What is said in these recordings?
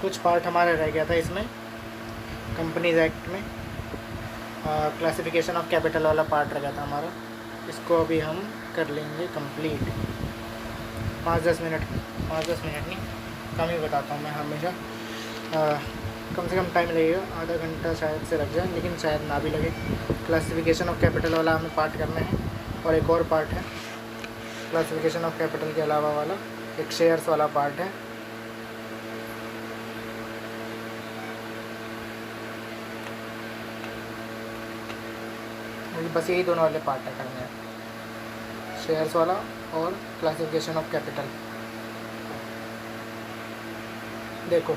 कुछ पार्ट हमारा रह गया था इसमें, कंपनीज एक्ट में क्लासिफिकेशन ऑफ कैपिटल वाला पार्ट रह गया था हमारा। इसको अभी हम कर लेंगे कंप्लीट। 5-10 मिनट, 5-10 मिनट नहीं, कम ही बताता हूँ मैं हमेशा। कम से कम टाइम लगेगा, आधा घंटा शायद से लग जाए, लेकिन शायद ना भी लगे। क्लासिफिकेशन ऑफ कैपिटल वाला हमें पार्ट करना है, और एक और पार्ट है क्लासिफिकेशन ऑफ कैपिटल के अलावा वाला, एक शेयर्स वाला पार्ट है। बस यही दोनों वाले पार्ट है करने हैं, शेयर्स वाला और क्लासिफिकेशन ऑफ कैपिटल। देखो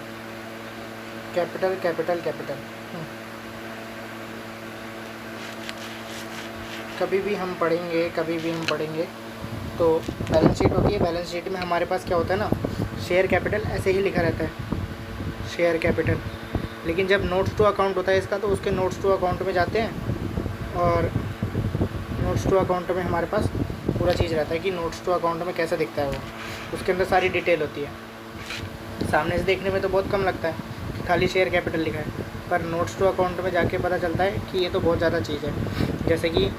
कैपिटल कैपिटल कैपिटल, कभी भी हम पढ़ेंगे तो बैलेंस शीट होती है। बैलेंस शीट में हमारे पास क्या होता है ना, शेयर कैपिटल ऐसे ही लिखा रहता है, शेयर कैपिटल। लेकिन जब नोट्स टू अकाउंट होता है इसका, तो उसके नोट्स टू अकाउंट में जाते हैं, और नोट्स टू अकाउंट में हमारे पास पूरा चीज़ रहता है कि नोट्स टू अकाउंट में कैसा दिखता है वो, उसके अंदर सारी डिटेल होती है। सामने से देखने में तो बहुत कम लगता है कि खाली शेयर कैपिटल लिखा है, पर नोट्स टू अकाउंट में जाके पता चलता है कि ये तो बहुत ज़्यादा चीज़ है। जैसे कि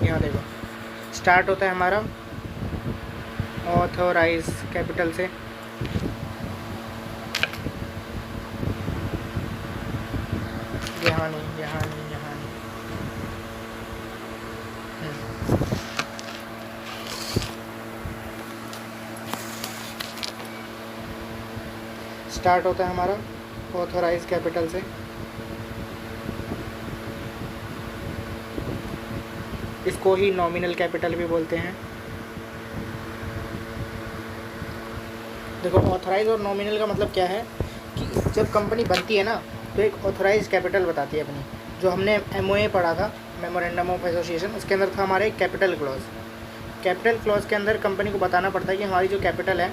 यहाँ देखो, स्टार्ट होता है हमारा ऑथोराइज कैपिटल से, यहाँ नहीं। स्टार्ट होता है हमारा ऑथोराइज कैपिटल से। इसको ही नॉमिनल कैपिटल भी बोलते हैं। देखो ऑथराइज और नॉमिनल का मतलब क्या है कि जब कंपनी बनती है ना, तो एक ऑथराइज कैपिटल बताती है अपनी, जो हमने MOA पढ़ा था, मेमोरेंडम ऑफ एसोसिएशन, उसके अंदर था हमारा एक कैपिटल क्लॉज। कैपिटल क्लॉज के अंदर कंपनी को बताना पड़ता है कि हमारी जो कैपिटल है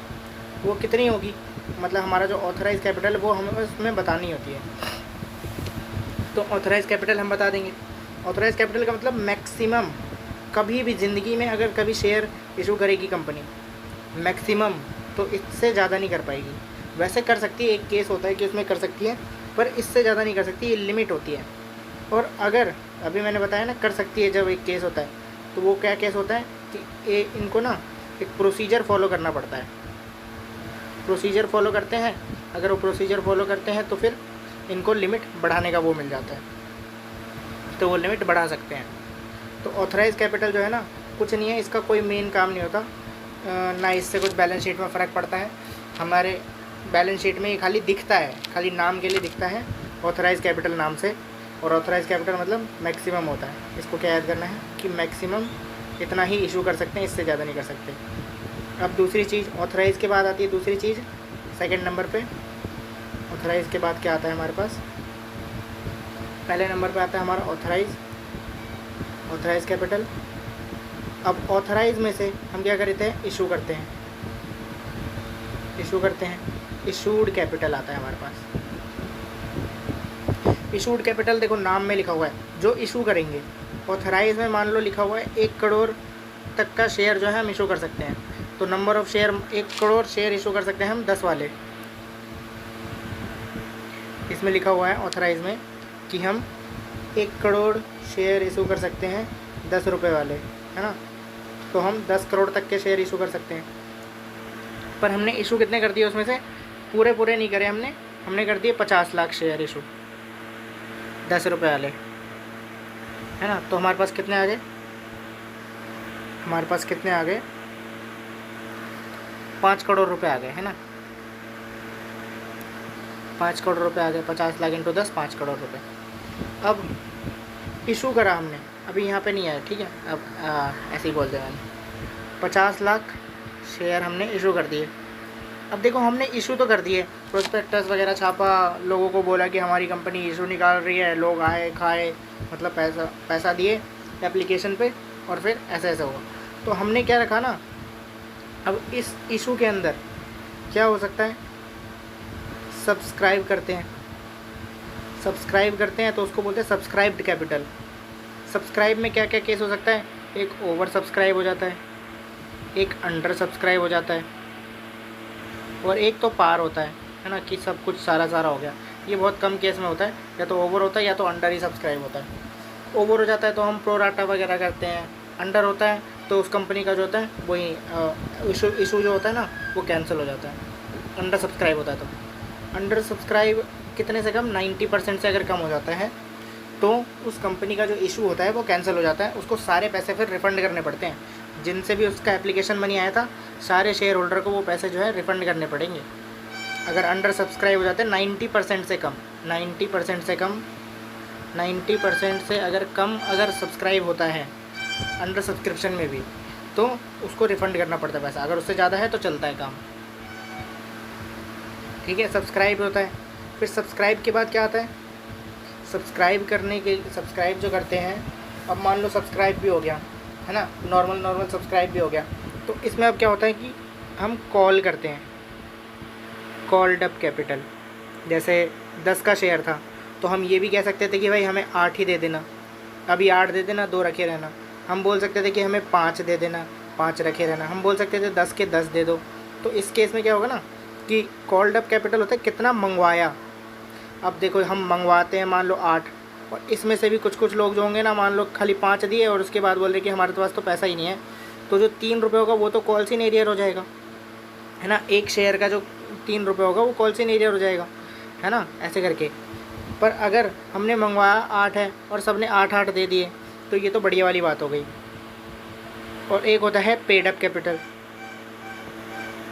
वो कितनी होगी, मतलब हमारा जो ऑथराइज कैपिटल है वो हमें उसमें बतानी होती है। तो ऑथराइज कैपिटल हम बता देंगे। ऑथराइज कैपिटल का मतलब मैक्सिमम, कभी भी ज़िंदगी में अगर कभी शेयर इशू करेगी कंपनी, मैक्सिमम तो इससे ज़्यादा नहीं कर पाएगी। वैसे कर सकती है, एक केस होता है कि उसमें कर सकती है, पर इससे ज़्यादा नहीं कर सकती, ये लिमिट होती है। और अगर अभी मैंने बताया ना कर सकती है, जब एक केस होता है तो वो क्या केस होता है कि इनको ना एक प्रोसीजर फॉलो करना पड़ता है। प्रोसीजर फॉलो करते हैं, अगर वो प्रोसीजर फॉलो करते हैं तो फिर इनको लिमिट बढ़ाने का वो मिल जाता है, तो वो लिमिट बढ़ा सकते हैं। तो ऑथराइज कैपिटल जो है ना, कुछ नहीं है, इसका कोई मेन काम नहीं होता, ना इससे कुछ बैलेंस शीट में फ़र्क पड़ता है। हमारे बैलेंस शीट में ये खाली दिखता है, खाली नाम के लिए दिखता है ऑथराइज कैपिटल नाम से। और ऑथराइज कैपिटल मतलब मैक्सिमम होता है। इसको क्या याद करना है कि मैक्सिमम इतना ही इशू कर सकते हैं, इससे ज़्यादा नहीं कर सकते। अब दूसरी चीज़, ऑथराइज़ के बाद आती है दूसरी चीज़, सेकंड नंबर पे। ऑथराइज़ के बाद क्या आता है हमारे पास, पहले नंबर पे आता है हमारा ऑथराइज़ कैपिटल। अब ऑथराइज़ में से हम क्या करते हैं, इशू करते हैं, इशूड कैपिटल आता है हमारे पास। इशूड कैपिटल देखो नाम में लिखा हुआ है, जो इशू करेंगे। ऑथराइज़ में मान लो लिखा हुआ है 1 करोड़ तक का शेयर जो है हम इशू कर सकते हैं, तो number of share 1 crore share issue कर सकते हैं हम 10 वाले। इसमें लिखा हुआ है ऑथराइज़ में कि हम 1 करोड़ शेयर इशू कर सकते हैं 10 रुपये वाले, है ना। तो हम 10 करोड़ तक के शेयर इशू कर सकते हैं, पर हमने इशू कितने कर दिए, उसमें से पूरे नहीं करे हमने कर दिए 50 लाख शेयर इशू 10 रुपये वाले, है ना। तो हमारे पास कितने आ गए, 5 करोड़ रुपए आ गए, है ना। 5 करोड़ रुपए आ गए, 50 लाख इंटू 10, 5 करोड़ रुपए। अब इशू करा हमने, अभी यहाँ पे नहीं आया, ठीक है। अब ऐसे ही बोल दे मैंने, 50 लाख शेयर हमने इशू कर दिए। अब देखो हमने इशू तो कर दिए, प्रोस्पेक्टस वगैरह छापा, लोगों को बोला कि हमारी कंपनी इशू निकाल रही है, लोग आए खाए, मतलब पैसा दिए एप्लीकेशन पे, और फिर ऐसा हुआ। तो हमने क्या रखा ना, अब इस इशू के अंदर क्या हो सकता है, सब्सक्राइब करते हैं तो उसको बोलते हैं सब्सक्राइब्ड कैपिटल। सब्सक्राइब में क्या क्या केस हो सकता है, एक ओवर सब्सक्राइब हो जाता है, एक अंडर सब्सक्राइब हो जाता है, और एक तो पार होता है है ना, कि सब कुछ सारा हो गया। ये बहुत कम केस में होता है, या तो ओवर होता है या तो अंडर ही सब्सक्राइब होता है। ओवर हो जाता है तो हम प्रोराटा वगैरह करते हैं, अंडर होता है तो उस कंपनी का जो होता है वही इशू जो होता है ना वो कैंसिल हो जाता है। अंडर सब्सक्राइब होता है तो अंडर सब्सक्राइब कितने से कम, 90% से अगर कम हो जाता है तो उस कंपनी का जो इशू होता है वो कैंसिल हो जाता है। उसको सारे पैसे फिर रिफ़ंड करने पड़ते हैं, जिनसे भी उसका एप्लीकेशन मनी आया था सारे शेयर होल्डर को वो पैसे जो है रिफ़ंड करने पड़ेंगे। अगर अंडर सब्सक्राइब हो जाते हैं 90% से कम, 90% से कम, 90% से अगर कम अगर सब्सक्राइब होता है अंडर सब्सक्रिप्शन में भी, तो उसको रिफ़ंड करना पड़ता है पैसा। अगर उससे ज़्यादा है तो चलता है काम, ठीक है। सब्सक्राइब होता है, फिर सब्सक्राइब के बाद क्या आता है, सब्सक्राइब जो करते हैं, अब मान लो सब्सक्राइब भी हो गया है ना, नॉर्मल सब्सक्राइब भी हो गया, तो इसमें अब क्या होता है कि हम कॉल करते हैं, कॉल्ड अप कैपिटल। जैसे 10 का शेयर था तो हम ये भी कह सकते थे कि भाई हमें 8 ही दे देना, अभी 8 दे देना, 2 रखे रहना। हम बोल सकते थे कि हमें 5 दे देना, 5 रखे रहना। हम बोल सकते थे 10 के 10 दे दो। तो इस केस में क्या होगा ना कि कॉल्ड अप कैपिटल होता है कितना मंगवाया। अब देखो हम मंगवाते हैं मान लो 8, और इसमें से भी कुछ लोग जो होंगे ना, मान लो खाली 5 दिए और उसके बाद बोल रहे कि हमारे पास तो पैसा ही नहीं है, तो जो 3 रुपये होगा वो तो कॉल्स इन एरियर हो जाएगा, है ना। एक शेयर का जो 3 रुपये होगा वो कॉल्स इन एरियर हो जाएगा, है ना, ऐसे करके। पर अगर हमने मंगवाया 8 है और सब ने 8 दे दिए, तो ये तो बढ़िया वाली बात हो गई। और एक होता है पेड अप कैपिटल,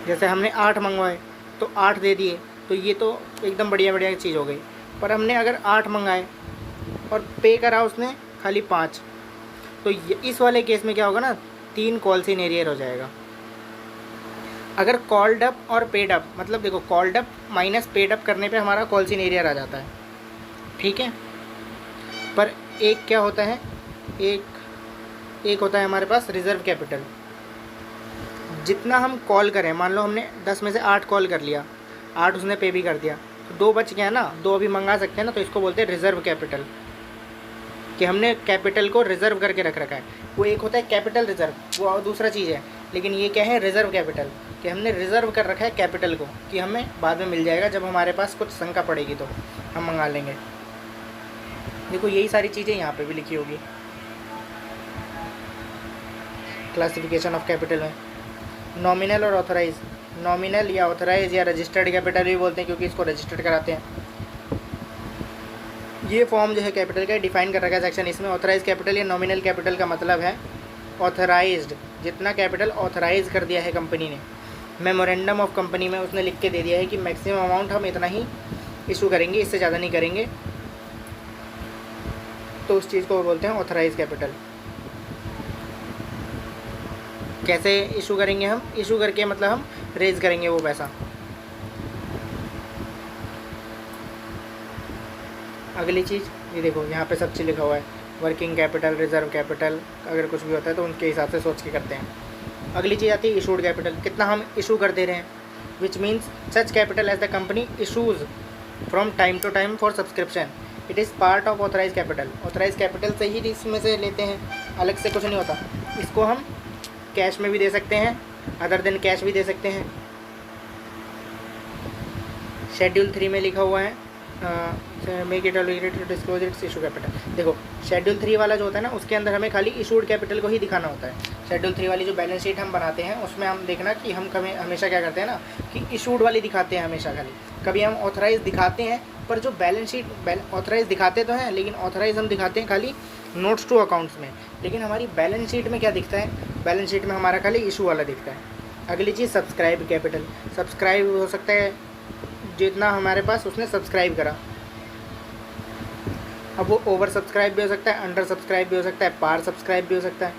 जैसे हमने 8 मंगवाए तो 8 दे दिए, तो ये तो एकदम बढ़िया चीज़ हो गई। पर हमने अगर 8 मंगाए और पे करा उसने खाली 5, तो इस वाले केस में क्या होगा ना, 3 कॉल्स इन एरियर हो जाएगा। अगर कॉल्ड अप और पेड अप, मतलब देखो called up minus paid up करने पे हमारा कॉल्स इन एरियर आ जाता है, ठीक है। पर एक क्या होता है, एक होता है हमारे पास रिज़र्व कैपिटल। जितना हम कॉल करें, मान लो हमने 10 में से 8 कॉल कर लिया, 8 उसने पे भी कर दिया, तो 2 बच गया ना, 2 अभी मंगा सकते हैं ना, तो इसको बोलते हैं रिज़र्व कैपिटल, कि हमने कैपिटल को रिज़र्व करके रख रखा है। वो एक होता है कैपिटल रिज़र्व, वो दूसरा चीज़ है, लेकिन ये क्या है, रिज़र्व कैपिटल, कि हमने रिज़र्व कर रखा है कैपिटल को, कि हमें बाद में मिल जाएगा, जब हमारे पास कुछ शंका पड़ेगी तो हम मंगा लेंगे। देखो यही सारी चीज़ें यहाँ पे भी लिखी होगी क्लासिफिकेशन ऑफ कैपिटल में। नॉमिनल और ऑथराइज, नॉमिनल या ऑथराइज या रजिस्टर्ड कैपिटल भी बोलते हैं, क्योंकि इसको रजिस्टर्ड कराते हैं। ये फॉर्म जो है कैपिटल का डिफाइन कर रखा है सेक्शन इसमें। ऑथराइज कैपिटल या नॉमिनल कैपिटल का मतलब है ऑथराइज्ड, जितना कैपिटल ऑथराइज कर दिया है कंपनी ने, मेमोरेंडम ऑफ कंपनी में उसने लिख के दे दिया है कि मैक्सिमम अमाउंट हम इतना ही इशू करेंगे, इससे ज़्यादा नहीं करेंगे, तो उस चीज़ को बोलते हैं ऑथराइज कैपिटल। कैसे इशू करेंगे हम, इशू करके मतलब हम रेज करेंगे वो पैसा। अगली चीज़ ये देखो, यहाँ पे सब चीज़ लिखा हुआ है, वर्किंग कैपिटल, रिजर्व कैपिटल, अगर कुछ भी होता है तो उनके हिसाब से सोच के करते हैं। अगली चीज़ आती है इशूड कैपिटल, कितना हम इशू कर दे रहे हैं, which means such capital as the company issues from time to time for subscription, it is part of authorise capital. Authorise capital से ही इसमें से लेते हैं, अलग से कुछ नहीं होता। इसको हम कैश में भी दे सकते हैं, अदर देन कैश भी दे सकते हैं। शेड्यूल 3 में लिखा हुआ है make it obligatory to disclose its issue capital. देखो शेड्यूल 3 वाला जो होता है ना, उसके अंदर हमें खाली इशूड कैपिटल को ही दिखाना होता है। शेड्यूल 3 वाली जो बैलेंस शीट हम बनाते हैं उसमें हम देखना कि हम हमेशा क्या करते हैं ना, कि इशूड वाली दिखाते हैं हमेशा खाली। कभी हम ऑथराइज दिखाते हैं, पर जो बैलेंस शीट ऑथराइज दिखाते तो हैं, लेकिन ऑथराइज हम दिखाते हैं खाली नोट्स टू अकाउंट्स में, लेकिन हमारी बैलेंस शीट में क्या दिखता है, बैलेंस शीट में हमारा खाली इशू वाला दिखता है। अगली चीज़ सब्सक्राइब कैपिटल, सब्सक्राइब हो सकता है जितना हमारे पास उसने सब्सक्राइब करा। अब वो ओवर सब्सक्राइब भी हो सकता है, अंडर सब्सक्राइब भी हो सकता है, पार सब्सक्राइब भी हो सकता है।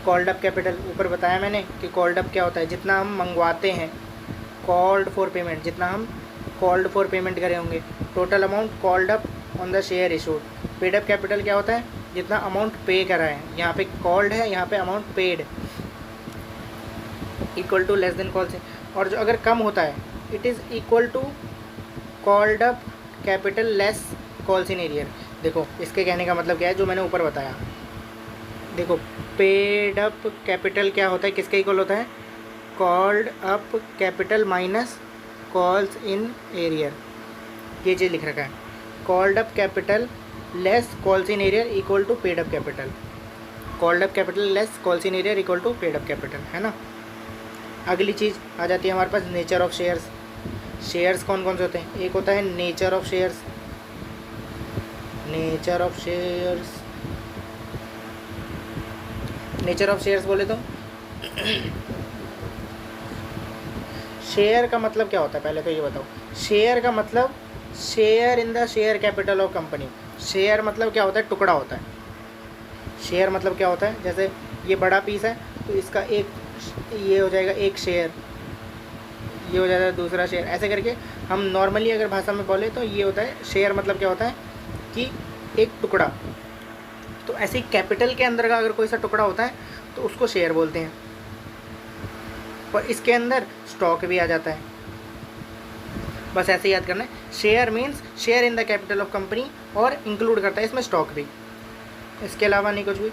कॉल्ड अप कैपिटल, ऊपर बताया मैंने कि कॉल्ड अप क्या होता है, जितना हम मंगवाते हैं, कॉल्ड फॉर पेमेंट, जितना हम कॉल्ड फॉर पेमेंट करे होंगे, total amount called up on the share issued. Paid up capital क्या होता है, जितना अमाउंट पे करा है, यहाँ पे कॉल्ड है, यहाँ पे amount paid, equal to less than call से, और जो अगर कम होता है it is equal to called up capital less calls in arrear. देखो इसके कहने का मतलब क्या है, जो मैंने ऊपर बताया। देखो पेड अप कैपिटल क्या होता है, किसके इक्वल होता है, called up capital minus calls in arrear, ये चीज़ लिख रखा है, called up capital less calls in arrear equal to paid up capital, called up capital less calls in arrear equal to paid up capital, है ना। अगली चीज़ आ जाती है हमारे पास नेचर ऑफ शेयर्स। शेयर्स कौन कौन से होते हैं, एक होता है nature of shares, nature of shares, nature of shares बोले तो शेयर का मतलब क्या होता है, पहले तो ये बताओ। शेयर का मतलब share in the share capital of company. Share मतलब क्या होता है, टुकड़ा होता है। शेयर मतलब क्या होता है, जैसे ये बड़ा पीस है तो इसका एक ये हो जाएगा एक शेयर, ये हो जाएगा दूसरा शेयर, ऐसे करके हम नॉर्मली अगर भाषा में बोले तो ये होता है शेयर मतलब क्या होता है कि एक टुकड़ा। तो ऐसे ही कैपिटल के अंदर का अगर कोई सा टुकड़ा होता है तो उसको शेयर बोलते हैं, और इसके अंदर स्टॉक भी आ जाता है। बस ऐसे याद करना है, share means share in the capital of company, और इंक्लूड करता है इसमें स्टॉक भी, इसके अलावा नहीं कुछ भी।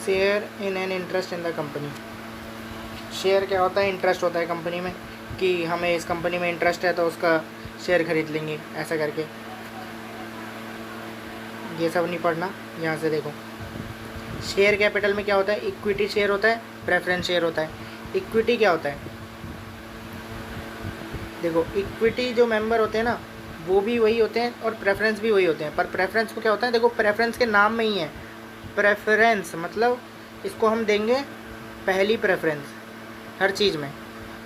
Share in an interest in the company, share क्या होता है, इंटरेस्ट होता है कंपनी में, कि हमें इस कंपनी में इंटरेस्ट है तो उसका शेयर खरीद लेंगे, ऐसा करके। ये सब नहीं पढ़ना, यहाँ से देखो। शेयर कैपिटल में क्या होता है, इक्विटी शेयर होता है, प्रेफरेंस शेयर होता है। इक्विटी क्या होता है, देखो इक्विटी जो मेंबर होते हैं ना वो भी वही होते हैं और प्रेफरेंस भी वही होते हैं, पर प्रेफरेंस को क्या होता है, देखो प्रेफरेंस के नाम में ही है प्रेफरेंस, मतलब इसको हम देंगे पहली प्रेफरेंस, हर चीज़ में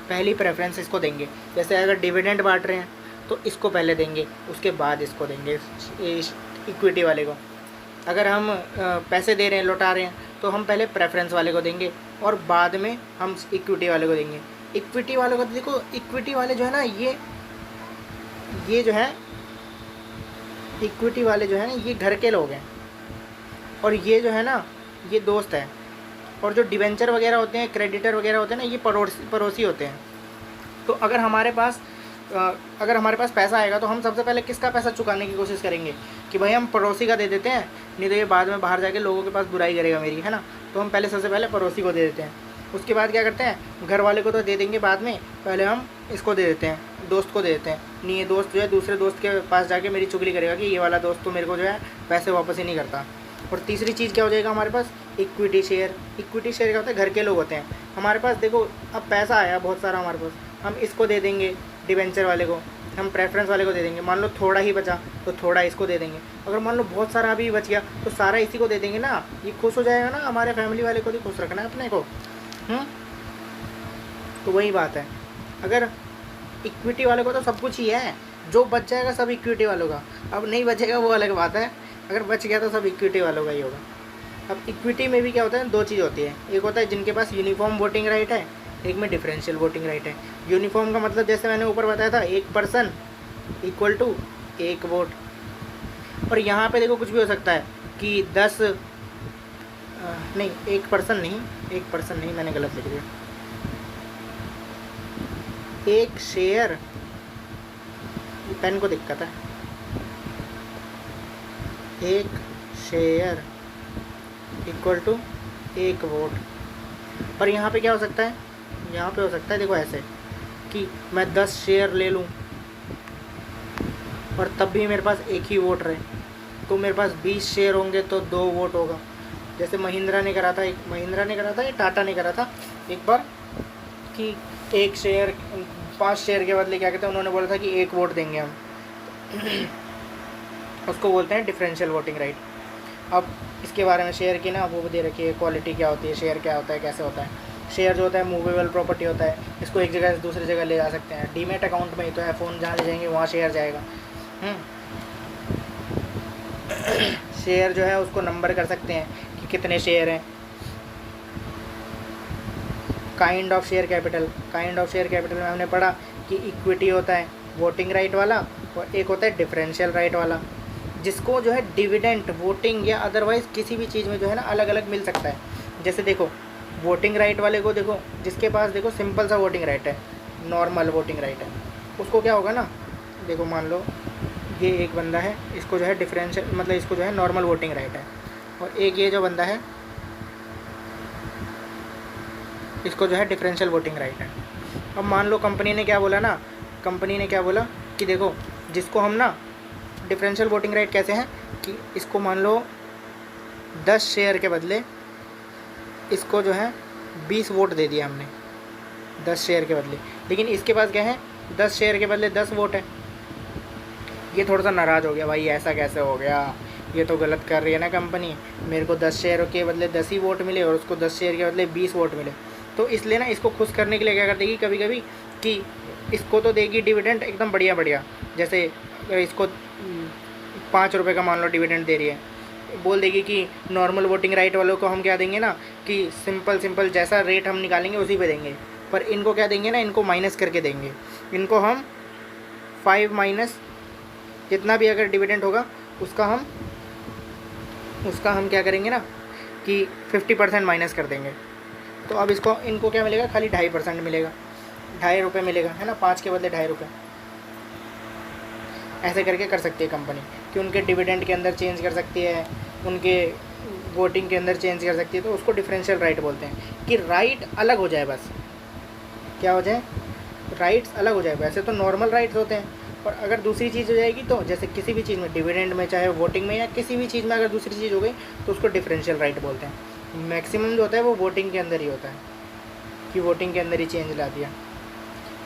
पहली प्रेफरेंस इसको देंगे। जैसे अगर डिविडेंड बांट रहे हैं तो इसको पहले देंगे, उसके बाद इसको देंगे इक्विटी वाले को। अगर हम पैसे दे रहे हैं, लौटा रहे हैं, तो हम पहले प्रेफरेंस वाले को देंगे और बाद में हम इक्विटी वाले को देंगे। इक्विटी वाले को देखो, इक्विटी वाले जो है ना ये जो है इक्विटी वाले जो है ना ये घर के लोग हैं, और ये जो है ना ये दोस्त है, और जो डिवेंचर वगैरह होते हैं, क्रेडिटर वगैरह होते हैं ना, ये पड़ोसी होते हैं। तो अगर हमारे पास पैसा आएगा तो हम सबसे पहले किसका पैसा चुकाने की कोशिश करेंगे कि भाई हम पड़ोसी का दे देते हैं, नहीं तो ये बाद में बाहर जाके लोगों के पास बुराई करेगा मेरी, है ना। तो हम पहले सबसे पहले पड़ोसी को दे देते हैं, उसके बाद क्या करते हैं, घर वाले को तो दे देंगे बाद में, पहले हम इसको दे देते हैं, दोस्त को दे देते हैं। नहीं, ये दोस्त जो है दूसरे दोस्त के पास जाके मेरी चुगली करेगा कि ये वाला दोस्त तो मेरे को जो है पैसे वापस ही नहीं करता। और तीसरी चीज़ क्या हो जाएगा हमारे पास, इक्विटी शेयर। इक्विटी शेयर क्या होता है, घर के लोग होते हैं हमारे पास। देखो अब पैसा आया बहुत सारा हमारे पास, हम इसको दे देंगे डिवेंचर वाले को, हम प्रेफरेंस वाले को दे देंगे। मान लो थोड़ा ही बचा तो थोड़ा इसको दे देंगे, अगर मान लो बहुत सारा अभी बच गया तो सारा इसी को दे देंगे ना, ये खुश हो जाएगा ना, हमारे फैमिली वाले को भी खुश रखना है अपने को। तो वही बात है, अगर इक्विटी वाले को तो सब कुछ ही है, जो बच जाएगा सब इक्विटी वालों का, अब नहीं बचेगा वो अलग बात है, अगर बच गया तो सब इक्विटी वालों का ही होगा। अब इक्विटी में भी क्या होता है, दो चीज़ होती है, एक होता है जिनके पास यूनिफॉर्म वोटिंग राइट है, एक में डिफरेंशियल वोटिंग राइट है। यूनिफॉर्म का मतलब जैसे मैंने ऊपर बताया था, एक पर्सन इक्वल टू एक वोट। और यहाँ पे देखो कुछ भी हो सकता है कि 10 नहीं, एक पर्सन नहीं, मैंने गलत लिख दिया। एक शेयर, पेन को दिक्कत है, एक शेयर इक्वल टू एक वोट। पर यहाँ पे क्या हो सकता है, यहाँ पे हो सकता है देखो ऐसे कि मैं 10 शेयर ले लूँ और तब भी मेरे पास एक ही वोट रहे, तो मेरे पास 20 शेयर होंगे तो 2 वोट होगा। जैसे महिंद्रा ने करा था या टाटा ने करा था एक बार कि 1 शेयर 5 शेयर के बदले क्या कहते हैं, उन्होंने बोला था कि 1 वोट देंगे हम उसको बोलते हैं डिफरेंशियल वोटिंग राइट। अब इसके बारे में शेयर की ना वो दे रखी है, क्वालिटी क्या होती है, शेयर क्या होता है, कैसे होता है। शेयर जो होता है मूवेबल प्रॉपर्टी होता है, इसको एक जगह से दूसरी जगह ले जा सकते हैं। डीमेट अकाउंट में ही तो है, फ़ोन जहाँ ले जाएंगे वहाँ शेयर जाएगा। शेयर जो है उसको नंबर कर सकते हैं कि कितने शेयर हैं। काइंड ऑफ शेयर कैपिटल में हमने पढ़ा कि इक्विटी होता है वोटिंग राइट वाला, और एक होता है डिफरेंशियल राइट वाला, जिसको जो है डिविडेंड वोटिंग या अदरवाइज़ किसी भी चीज़ में जो है ना अलग अलग मिल सकता है। जैसे देखो वोटिंग राइट वाले को देखो, जिसके पास देखो सिंपल सा वोटिंग राइट है, नॉर्मल वोटिंग राइट है, उसको क्या होगा ना, देखो मान लो ये एक बंदा है, इसको जो है डिफरेंशियल मतलब इसको जो है नॉर्मल वोटिंग राइट है, और एक ये जो बंदा है इसको जो है डिफरेंशियल वोटिंग राइट है। अब मान लो कंपनी ने क्या बोला ना, कंपनी ने क्या बोला कि देखो जिसको हम ना डिफरेंशियल वोटिंग राइट कैसे हैं कि इसको मान लो 10 शेयर के बदले इसको जो है 20 वोट दे दिया हमने 10 शेयर के बदले, लेकिन इसके पास क्या है 10 शेयर के बदले 10 वोट है। ये थोड़ा सा नाराज़ हो गया, भाई ऐसा कैसे हो गया, ये तो गलत कर रही है ना कंपनी, मेरे को 10 शेयर के बदले 10 ही वोट मिले और उसको 10 शेयर के बदले 20 वोट मिले। तो इसलिए ना इसको खुश करने के लिए क्या कर देगी कभी कभी कि इसको तो देगी डिविडेंड एकदम बढ़िया बढ़िया, जैसे इसको 5 रुपये का मान लो डिविडेंड दे रही है, बोल देगी कि नॉर्मल वोटिंग राइट वालों को हम क्या देंगे ना कि सिंपल जैसा रेट हम निकालेंगे उसी पे देंगे, पर इनको क्या देंगे ना, इनको माइनस करके देंगे। इनको हम 5 माइनस जितना भी अगर डिविडेंड होगा उसका हम क्या करेंगे ना कि 50% माइनस कर देंगे। तो अब इनको क्या मिलेगा, खाली 2.5% मिलेगा, 2.5 रुपये मिलेगा, है ना, 5 के बदले 2.5 रुपये। ऐसे करके कर सकती है कंपनी कि उनके डिविडेंड के अंदर चेंज कर सकती है, उनके वोटिंग के अंदर चेंज कर सकती है। तो उसको डिफरेंशियल राइट बोलते हैं कि राइट अलग हो जाए, बस क्या हो जाए, राइट्स अलग हो जाए। वैसे तो नॉर्मल राइट्स होते हैं, और अगर दूसरी चीज़ हो जाएगी तो जैसे किसी भी चीज़ में, डिविडेंड में चाहे वोटिंग में या किसी भी चीज़ में अगर दूसरी चीज़ हो गई तो उसको डिफरेंशियल राइट बोलते हैं। मैक्सिमम जो होता है वो वोटिंग के अंदर ही होता है कि वोटिंग के अंदर ही चेंज ला दिया।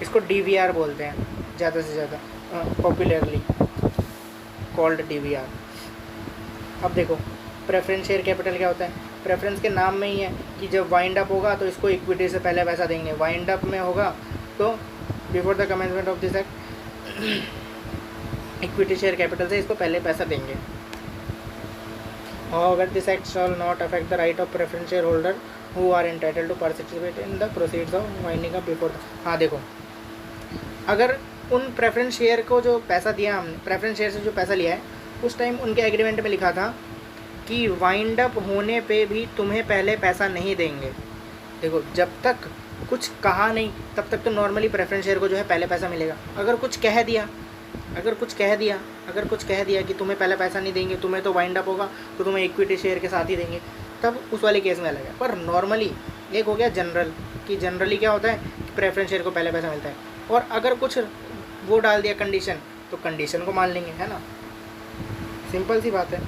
इसको DVR बोलते हैं ज़्यादा से ज़्यादा, पॉपुलरली कॉल्ड DVR। अब देखो प्रेफरेंस शेयर कैपिटल क्या होता है, प्रेफरेंस के नाम में ही है कि जब वाइंड अप होगा तो इसको इक्विटी से पहले पैसा देंगे, वाइंड अप में होगा तो before the commencement of this act equity share capital से इसको पहले पैसा देंगे। However, this act shall not affect the right of preference shareholder who are entitled to participate in the proceeds of winding up before the। हाँ देखो, अगर उन preference share को जो पैसा दिया हमने, प्रेफरेंस शेयर से जो पैसा लिया है, उस टाइम उनके एग्रीमेंट में लिखा था कि वाइंड अप होने पे भी तुम्हें पहले पैसा नहीं देंगे। देखो जब तक कुछ कहा नहीं तब तक तो नॉर्मली प्रेफरेंस शेयर को जो है पहले पैसा मिलेगा। अगर कुछ कह दिया कि तुम्हें पहले पैसा नहीं देंगे, तुम्हें तो वाइंड अप होगा तो तुम्हें इक्विटी शेयर के साथ ही देंगे, तब उस वाले केस में अलग है। पर नॉर्मली एक हो गया जनरल, कि जनरली क्या होता है कि प्रेफरेंस शेयर को पहले पैसा मिलता है, और अगर कुछ वो डाल दिया कंडीशन तो कंडीशन को मान लेंगे, है ना, सिंपल सी बात है।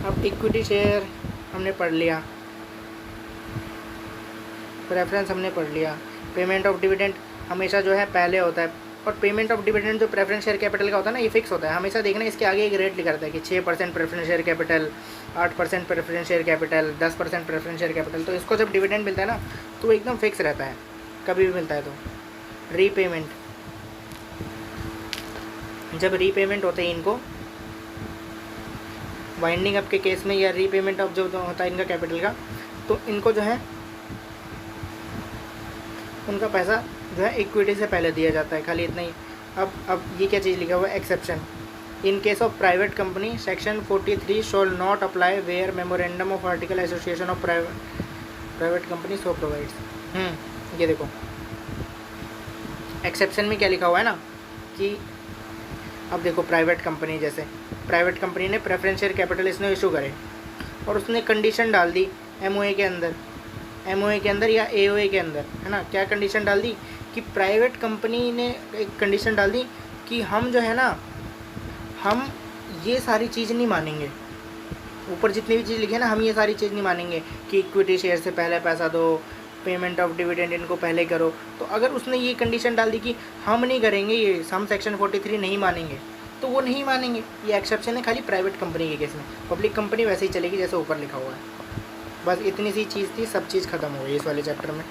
अब इक्विटी शेयर हमने पढ़ लिया, प्रेफरेंस हमने पढ़ लिया, पेमेंट ऑफ डिविडेंड हमेशा जो है पहले होता है, और पेमेंट ऑफ डिविडेंड जो प्रेफरेंस शेयर कैपिटल का होता है ना, ये फिक्स होता है। हमेशा देखना इसके आगे एक रेट लिखा रहता है कि 6% preference share capital, 8% preference share capital, 10% preference share capital. तो इसको जब डिविडेंड मिलता है ना तो वो एकदम फिक्स रहता है, कभी भी मिलता है। तो रीपेमेंट, जब रीपेमेंट होते हैं इनको वाइंडिंग अप के केस में, या रीपेमेंट ऑफ जो होता है इनका कैपिटल का, तो इनको जो है उनका पैसा जो है इक्विटी से पहले दिया जाता है, खाली इतना ही। अब ये क्या चीज़ लिखा हुआ है, exception in case of private company section 43 shall not apply where memorandum of article association of private company so provides. ये देखो एक्सेप्शन में क्या लिखा हुआ है ना कि अब देखो प्राइवेट कंपनी, जैसे प्राइवेट कंपनी ने प्रेफरेंस शेयर कैपिटल इसने इशू करे और उसने कंडीशन डाल दी MOA के अंदर या AOA के अंदर, है ना, क्या कंडीशन डाल दी कि प्राइवेट कंपनी ने एक कंडीशन डाल दी कि हम जो है ना, हम ये सारी चीज़ नहीं मानेंगे, ऊपर जितनी भी चीज़ लिखी है ना, हम ये सारी चीज़ नहीं मानेंगे कि इक्विटी शेयर से पहले पैसा दो, पेमेंट ऑफ डिविडेंड इनको पहले करो। तो अगर उसने ये कंडीशन डाल दी कि हम नहीं करेंगे, ये हम सेक्शन 43 नहीं मानेंगे, तो वो नहीं मानेंगे। ये एक्सेप्शन है खाली प्राइवेट कंपनी के केस में, पब्लिक कंपनी वैसे ही चलेगी जैसे ऊपर लिखा हुआ है। बस इतनी सी चीज़ थी, सब चीज़ ख़त्म हो गई इस वाले चैप्टर में।